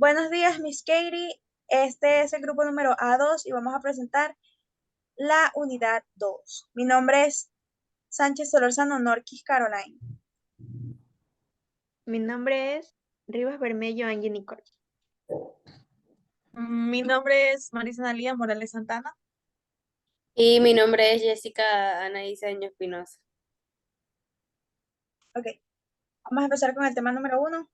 Buenos días, Miss Katie. Este es el grupo número A2 y vamos a presentar la unidad 2. Mi nombre es Sánchez Solorzano Norquis Caroline. Mi nombre es Rivas Bermello Angie Nicole. Mi nombre es Marisa Analía Morales Santana. Y mi nombre es Jessica Anaísa Año Espinosa. Ok, vamos a empezar con el tema número 1.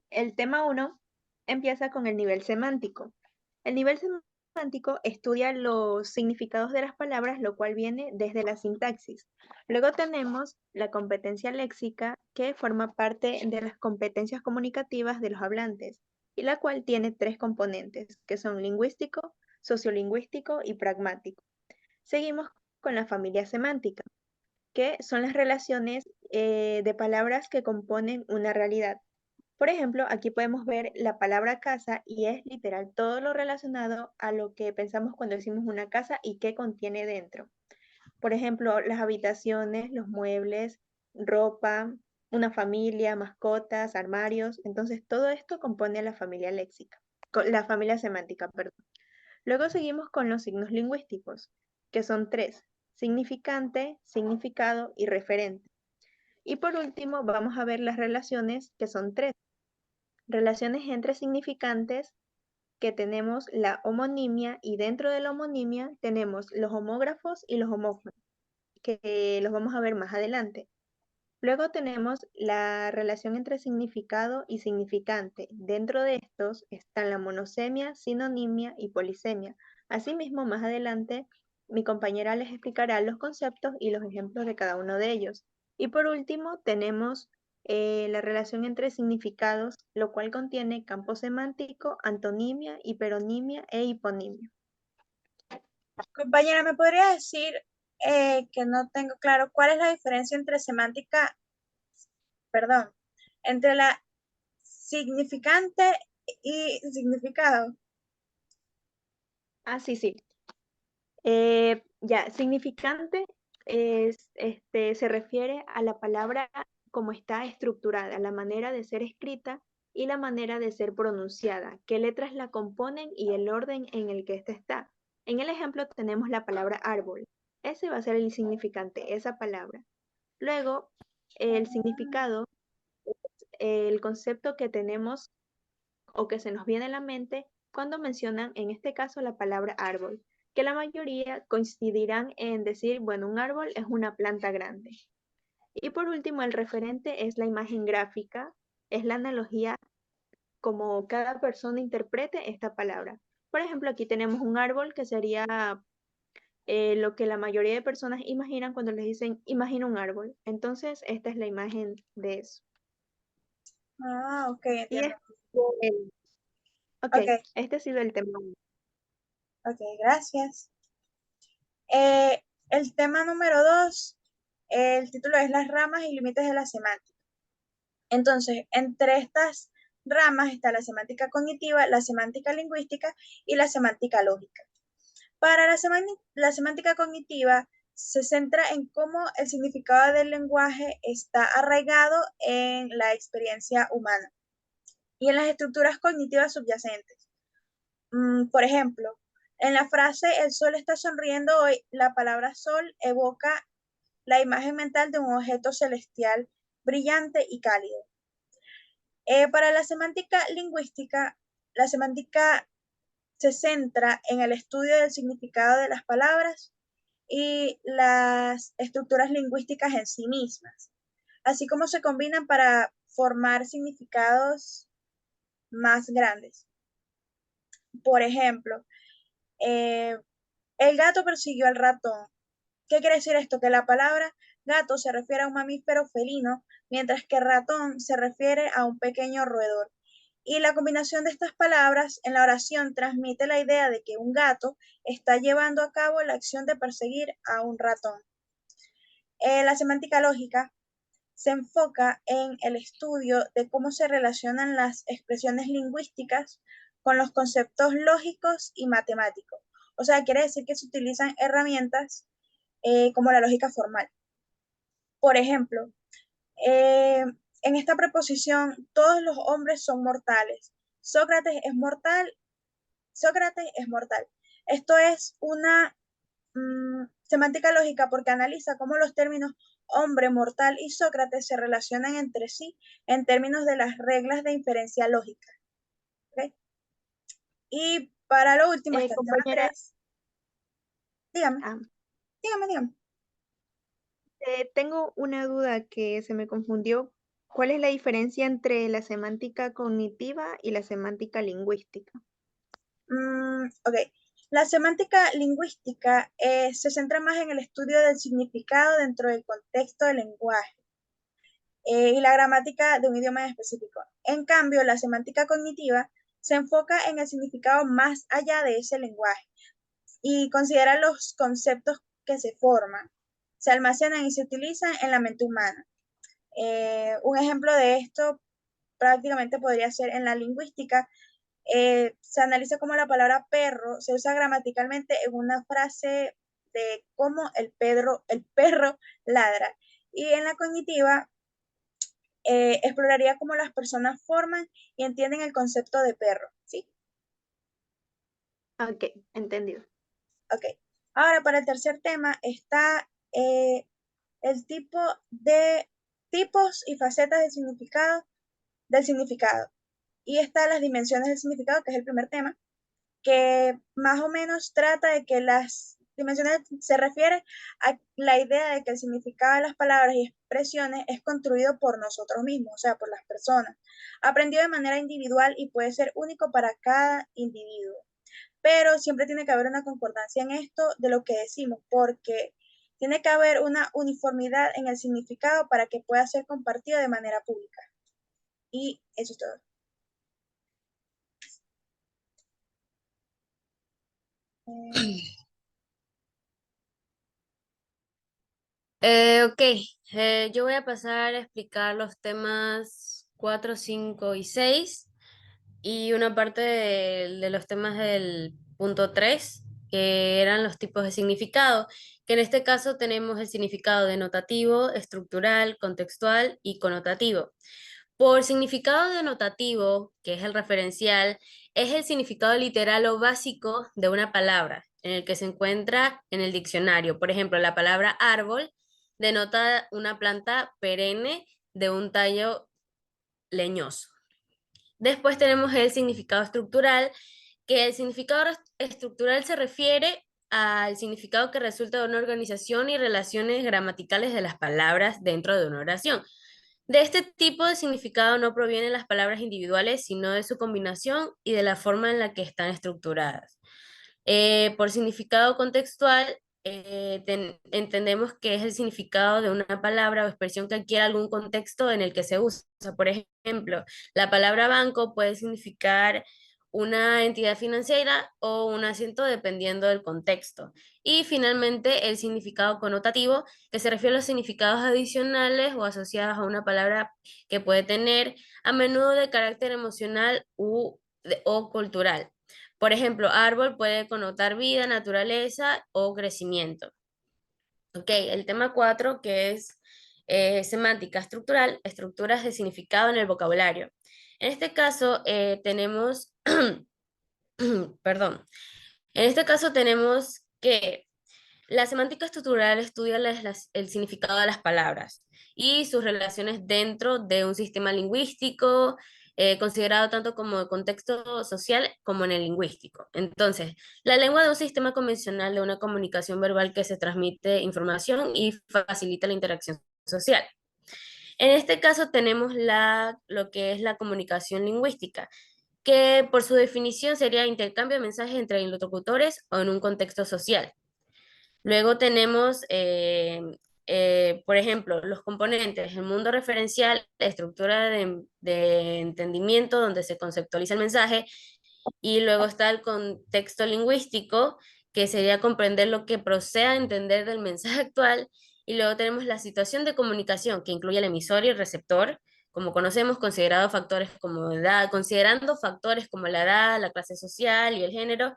El tema 1 empieza con el nivel semántico. El nivel semántico estudia los significados de las palabras, lo cual viene desde la sintaxis. Luego tenemos la competencia léxica, que forma parte de las competencias comunicativas de los hablantes, y la cual tiene 3 componentes, que son lingüístico, sociolingüístico y pragmático. Seguimos con la familia semántica, que son las relaciones de palabras que componen una realidad. Por ejemplo, aquí podemos ver la palabra casa y es literal todo lo relacionado a lo que pensamos cuando decimos una casa y qué contiene dentro. Por ejemplo, las habitaciones, los muebles, ropa, una familia, mascotas, armarios. Entonces, todo esto compone la familia léxica, la familia semántica, perdón. Luego seguimos con los signos lingüísticos, que son 3: significante, significado y referente. Y por último, vamos a ver las relaciones, que son 3: relaciones entre significantes, que tenemos la homonimia, y dentro de la homonimia tenemos los homógrafos y los homófonos, que los vamos a ver más adelante. Luego tenemos la relación entre significado y significante. Dentro de estos están la monosemia, sinonimia y polisemia. Asimismo, más adelante, mi compañera les explicará los conceptos y los ejemplos de cada uno de ellos. Y por último, tenemos la relación entre significados, lo cual contiene campo semántico, antonimia, hiperonimia e hiponimia. Compañera, ¿me podría decir que no tengo claro cuál es la diferencia entre semántica, perdón, entre la significante y significado? Sí, sí. Ya, significante se refiere a la palabra como está estructurada, la manera de ser escrita y la manera de ser pronunciada, qué letras la componen y el orden en el que ésta está. En el ejemplo tenemos la palabra árbol. Ese va a ser el significante, esa palabra. Luego, el significado es el concepto que tenemos o que se nos viene a la mente cuando mencionan, en este caso, la palabra árbol, que la mayoría coincidirán en decir, bueno, un árbol es una planta grande. Y por último, el referente es la imagen gráfica, es la analogía como cada persona interprete esta palabra. Por ejemplo, aquí tenemos un árbol que sería lo que la mayoría de personas imaginan cuando les dicen, imagina un árbol. Entonces, esta es la imagen de eso. Ok, Y entiendo. ok, Ok, este ha sido el tema. ok, gracias. El tema número 2, el título es Las ramas y límites de la semántica. Entonces, entre estas ramas está la semántica cognitiva, la semántica lingüística y la semántica lógica. Para la semántica cognitiva se centra en cómo el significado del lenguaje está arraigado en la experiencia humana y en las estructuras cognitivas subyacentes. Por ejemplo, en la frase el sol está sonriendo hoy, la palabra sol evoca la imagen mental de un objeto celestial brillante y cálido. Para la semántica lingüística, la semántica se centra en el estudio del significado de las palabras y las estructuras lingüísticas en sí mismas, así como se combinan para formar significados más grandes. Por ejemplo, eh, el gato persiguió al ratón. ¿Qué quiere decir esto? Que la palabra gato se refiere a un mamífero felino, mientras que ratón se refiere a un pequeño roedor. Y la combinación de estas palabras en la oración transmite la idea de que un gato está llevando a cabo la acción de perseguir a un ratón. La semántica lógica se enfoca en el estudio de cómo se relacionan las expresiones lingüísticas con los conceptos lógicos y matemáticos. O sea, quiere decir que se utilizan herramientas como la lógica formal. Por ejemplo, eh, en esta preposición, todos los hombres son mortales. Sócrates es mortal. Sócrates es mortal. Esto es una semántica lógica porque analiza cómo los términos hombre, mortal y Sócrates se relacionan entre sí en términos de las reglas de inferencia lógica. ¿Okay? Y para lo último está el tema Compañera, 3. Dígame, ah, dígame. tengo una duda que se me confundió. ¿Cuál es la diferencia entre la semántica cognitiva y la semántica lingüística? Ok. La semántica lingüística se centra más en el estudio del significado dentro del contexto del lenguaje y la gramática de un idioma en específico. En cambio, la semántica cognitiva se enfoca en el significado más allá de ese lenguaje y considera los conceptos que se forman, se almacenan y se utilizan en la mente humana. Un ejemplo de esto prácticamente podría ser en la lingüística. Se analiza cómo la palabra perro se usa gramaticalmente en una frase de cómo el perro ladra. Y en la cognitiva, exploraría cómo las personas forman y entienden el concepto de perro, ¿sí? Ok, entendido. Ok. Ahora, para el tercer tema está el tipo de tipos y facetas del significado. Y están las dimensiones del significado, que es el primer tema, que más o menos trata de que las dimensiones se refiere a la idea de que el significado de las palabras y expresiones es construido por nosotros mismos, o sea, por las personas, aprendido de manera individual y puede ser único para cada individuo. Pero siempre tiene que haber una concordancia en esto de lo que decimos, porque tiene que haber una uniformidad en el significado para que pueda ser compartido de manera pública. Y eso es todo. Ok, yo voy a pasar a explicar los temas 4, 5 y 6 y una parte de los temas del punto 3 que eran los tipos de significado, que en este caso tenemos el significado denotativo, estructural, contextual y connotativo. Por significado denotativo, que es el referencial, es el significado literal o básico de una palabra, en el que se encuentra en el diccionario. Por ejemplo, la palabra árbol denota una planta perenne de un tallo leñoso. Después tenemos el significado estructural, que el significado estructural se refiere al significado que resulta de una organización y relaciones gramaticales de las palabras dentro de una oración. De este tipo de significado no provienen las palabras individuales, sino de su combinación y de la forma en la que están estructuradas. Por significado contextual, entendemos que es el significado de una palabra o expresión que adquiere algún contexto en el que se usa. Por ejemplo, la palabra banco puede significar una entidad financiera o un asiento dependiendo del contexto. Y finalmente, el significado connotativo, que se refiere a los significados adicionales o asociados a una palabra que puede tener a menudo de carácter emocional o cultural. Por ejemplo, árbol puede connotar vida, naturaleza o crecimiento. Ok, el tema 4, que es semántica estructural, estructuras de significado en el vocabulario. En este caso tenemos, perdón, en este caso tenemos que la semántica estructural estudia el significado de las palabras y sus relaciones dentro de un sistema lingüístico, considerado tanto como de contexto social como en el lingüístico. Entonces, la lengua de un sistema convencional de una comunicación verbal que se transmite información y facilita la interacción social. En este caso tenemos lo que es la comunicación lingüística, que por su definición sería intercambio de mensajes entre interlocutores o en un contexto social. Luego tenemos, por ejemplo, los componentes, el mundo referencial, la estructura de entendimiento donde se conceptualiza el mensaje, y luego está el contexto lingüístico, que sería comprender lo que proceda a entender del mensaje actual, y luego tenemos la situación de comunicación, que incluye el emisor y el receptor, como conocemos, considerando factores como la edad, la clase social y el género,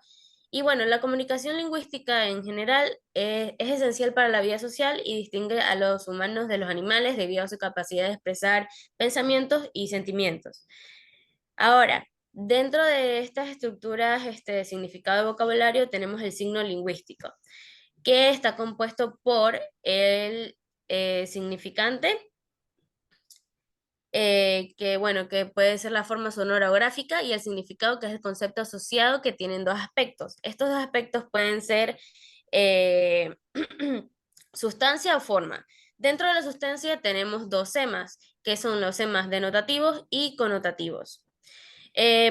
Y bueno, la comunicación lingüística en general es esencial para la vida social y distingue a los humanos de los animales debido a su capacidad de expresar pensamientos y sentimientos. Ahora, dentro de estas estructuras de significado de vocabulario tenemos el signo lingüístico, que está compuesto por el significante, que bueno, que puede ser la forma sonora o gráfica, y el significado, que es el concepto asociado, que tienen dos aspectos. Estos dos aspectos pueden ser eh, sustancia o forma. Dentro de la sustancia tenemos dos semas, que son los semas denotativos y connotativos.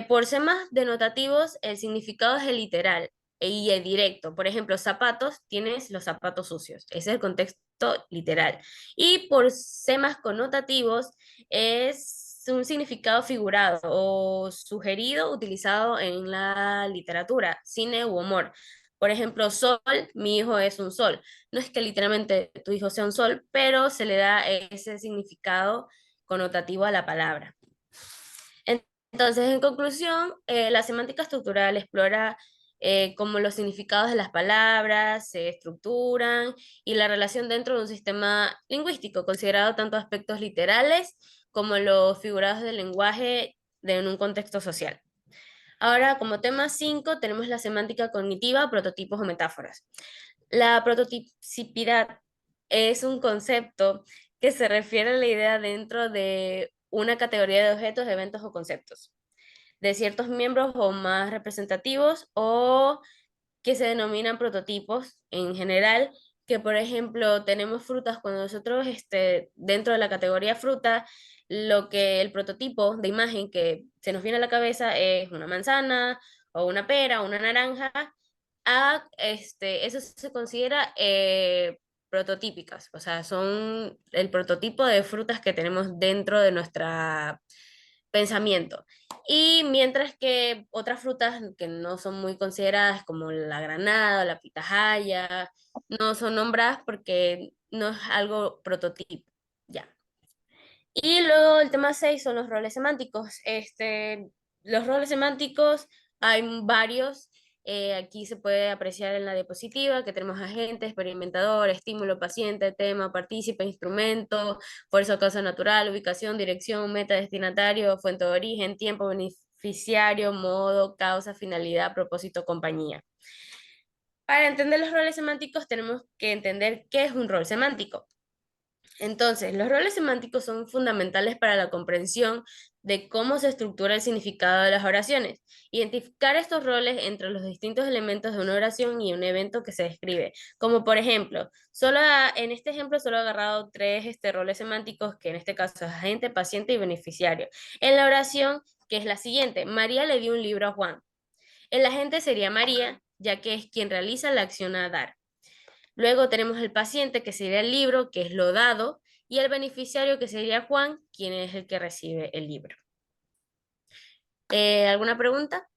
Por semas denotativos, el significado es el literal y el directo. Por ejemplo, zapatos, tienes los zapatos sucios. Ese es el contexto literal. Y por semas connotativos, es un significado figurado o sugerido utilizado en la literatura, cine u humor. Por ejemplo, sol, mi hijo es un sol. No es que literalmente tu hijo sea un sol, pero se le da ese significado connotativo a la palabra. Entonces, en conclusión, la semántica estructural explora cómo los significados de las palabras se estructuran y la relación dentro de un sistema lingüístico, considerado tanto aspectos literales como los figurados del lenguaje en un contexto social. Ahora, como tema 5, tenemos la semántica cognitiva, prototipos o metáforas. La prototipicidad es un concepto que se refiere a la idea dentro de una categoría de objetos, eventos o conceptos, de ciertos miembros o más representativos, o que se denominan prototipos en general, que por ejemplo tenemos frutas. Cuando nosotros dentro de la categoría fruta, lo que el prototipo de imagen que se nos viene a la cabeza es una manzana o una pera o una naranja. Eso se considera prototípicas, o sea, son el prototipo de frutas que tenemos dentro de nuestra pensamiento. Y mientras que otras frutas que no son muy consideradas, como la granada o la pitahaya, no son nombradas porque no es algo prototipo. Ya. Y luego el tema 6 son los roles semánticos. Los roles semánticos hay varios. Aquí se puede apreciar en la diapositiva que tenemos agente, experimentador, estímulo, paciente, tema, partícipe, instrumento, fuerza o causa natural, ubicación, dirección, meta, destinatario, fuente de origen, tiempo, beneficiario, modo, causa, finalidad, propósito, compañía. Para entender los roles semánticos tenemos que entender qué es un rol semántico. Entonces, los roles semánticos son fundamentales para la comprensión de cómo se estructura el significado de las oraciones. Identificar estos roles entre los distintos elementos de una oración y un evento que se describe. Como por ejemplo, en este ejemplo solo he agarrado tres roles semánticos, que en este caso es agente, paciente y beneficiario. En la oración, que es la siguiente: María le dio un libro a Juan. El agente sería María, ya que es quien realiza la acción a dar. Luego tenemos el paciente, que sería el libro, que es lo dado, y el beneficiario, que sería Juan, quien es el que recibe el libro. ¿Alguna pregunta?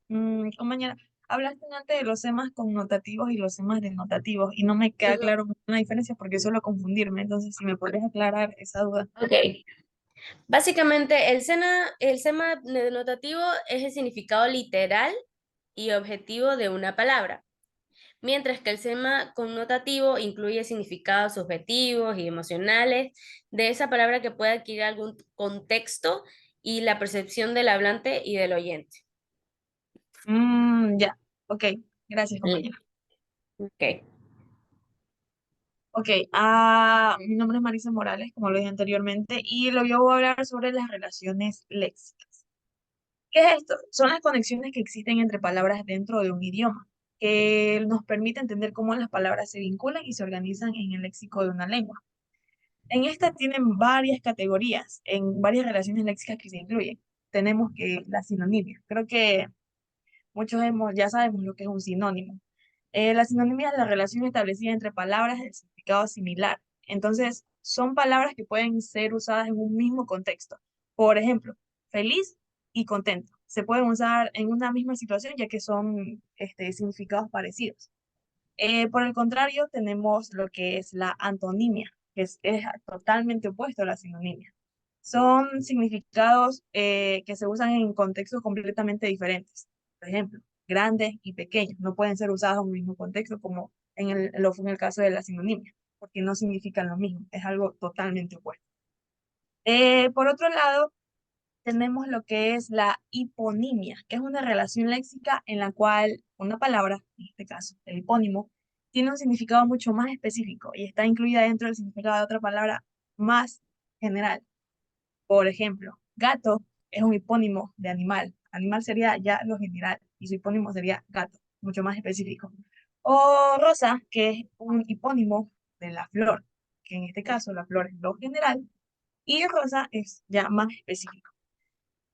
Compañera, hablaste antes de los semas connotativos y los semas denotativos y no me queda claro una diferencia porque suelo confundirme. Entonces, si me podrías aclarar esa duda. Ok. Básicamente, el sema denotativo es el significado literal y objetivo de una palabra, mientras que el sema connotativo incluye significados subjetivos y emocionales de esa palabra, que puede adquirir algún contexto y la percepción del hablante y del oyente. Ya, ok. Gracias, compañera. Ok. Ok, mi nombre es Marisa Morales, como lo dije anteriormente, y yo voy a hablar sobre las relaciones léxicas. ¿Qué es esto? Son las conexiones que existen entre palabras dentro de un idioma, que nos permite entender cómo las palabras se vinculan y se organizan en el léxico de una lengua. En esta tienen varias categorías, en varias relaciones léxicas que se incluyen. Tenemos que la sinonimia. Creo que ya sabemos lo que es un sinónimo. La sinonimia es la relación establecida entre palabras de significado similar. Entonces, son palabras que pueden ser usadas en un mismo contexto. Por ejemplo, feliz y contento. Se pueden usar en una misma situación, ya que son significados parecidos. Por el contrario, tenemos lo que es la antonimia, que es totalmente opuesto a la sinonimia. Son significados que se usan en contextos completamente diferentes. Por ejemplo, grandes y pequeños. No pueden ser usados en un mismo contexto como lo fue en el caso de la sinonimia, porque no significan lo mismo, es algo totalmente opuesto. Por otro lado, tenemos lo que es la hiponimia, que es una relación léxica en la cual una palabra, en este caso el hipónimo, tiene un significado mucho más específico y está incluida dentro del significado de otra palabra más general. Por ejemplo, gato es un hipónimo de animal. Animal sería ya lo general y su hipónimo sería gato, mucho más específico. O rosa, que es un hipónimo de la flor, que en este caso la flor es lo general y rosa es ya más específico.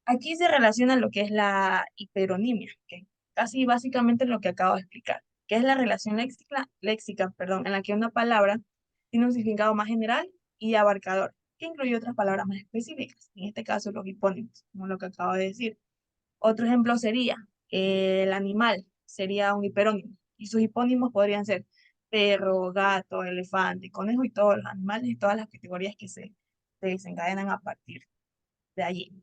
Aquí se relaciona lo que es la hiperonimia, que casi básicamente lo que acabo de explicar, que es la relación léxica, perdón, en la que una palabra tiene un significado más general y abarcador, que incluye otras palabras más específicas, en este caso los hipónimos, como lo que acabo de decir. Otro ejemplo sería el animal, sería un hiperónimo, y sus hipónimos podrían ser perro, gato, elefante, conejo y todos los animales y todas las categorías que se desencadenan a partir de allí.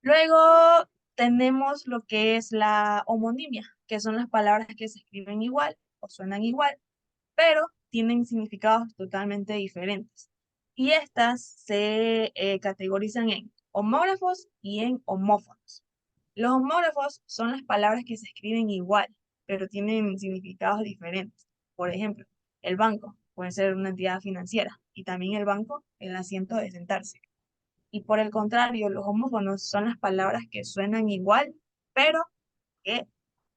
Luego tenemos lo que es la homonimia, que son las palabras que se escriben igual o suenan igual, pero tienen significados totalmente diferentes. Y estas se categorizan en homógrafos y en homófonos. Los homógrafos son las palabras que se escriben igual, pero tienen significados diferentes. Por ejemplo, el banco puede ser una entidad financiera y también el banco, el asiento de sentarse. Y por el contrario, los homófonos son las palabras que suenan igual, pero que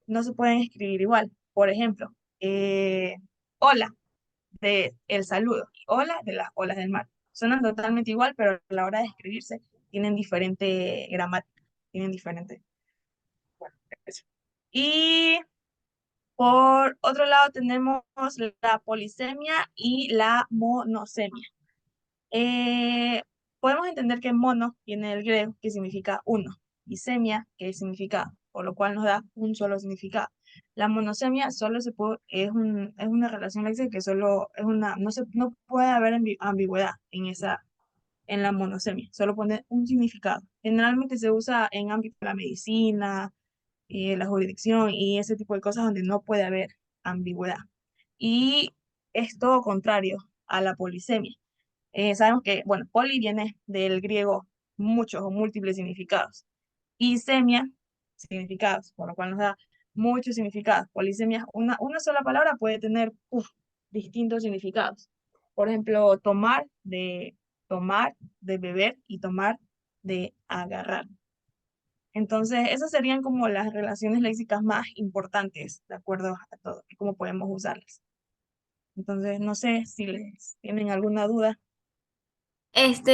no se pueden escribir igual. Por ejemplo, hola de el saludo y hola de las olas del mar. Suenan totalmente igual, pero a la hora de escribirse tienen diferente gramática, tienen diferente. Bueno, eso. Y por otro lado tenemos la polisemia y la monosemia. Eh, Podemos entender que mono viene del griego, que significa uno, y semia, que significa, por lo cual nos da un solo significado. La monosemia solo es una relación léxica que solo es una, no puede haber ambigüedad en la monosemia, solo pone un significado. Generalmente se usa en ámbito de la medicina, la jurisdicción y ese tipo de cosas donde no puede haber ambigüedad. Y es todo contrario a la polisemia. Sabemos que, bueno, poli viene del griego muchos o múltiples significados. Y semia, significados, por lo cual nos da muchos significados. Polisemia, una sola palabra puede tener distintos significados. Por ejemplo, tomar de beber y tomar de agarrar. Entonces, esas serían como las relaciones léxicas más importantes, de acuerdo a todo, y cómo podemos usarlas. Entonces, no sé si les tienen alguna duda.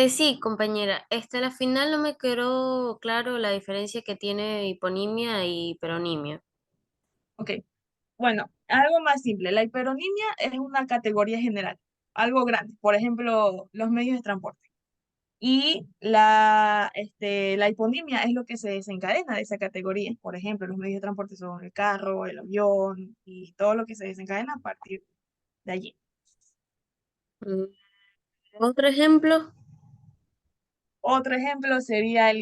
Sí, compañera. A la final no me quedó claro la diferencia que tiene hiponimia y hiperonimia. Ok, bueno, algo más simple. La hiperonimia es una categoría general, algo grande. Por ejemplo, los medios de transporte. Y la hiponimia es lo que se desencadena de esa categoría. Por ejemplo, los medios de transporte son el carro, el avión y todo lo que se desencadena a partir de allí. Mm, ¿Otro ejemplo? Otro ejemplo sería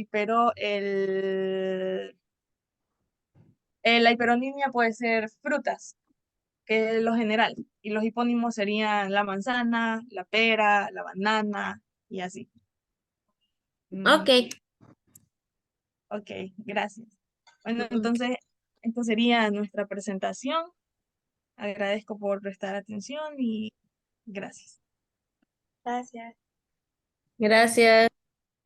la hiperonimia puede ser frutas, que es lo general. Y los hipónimos serían la manzana, la pera, la banana y así. Ok. Ok, gracias. Bueno, Mm, entonces, esto sería nuestra presentación. Agradezco por prestar atención y gracias. Gracias. Gracias.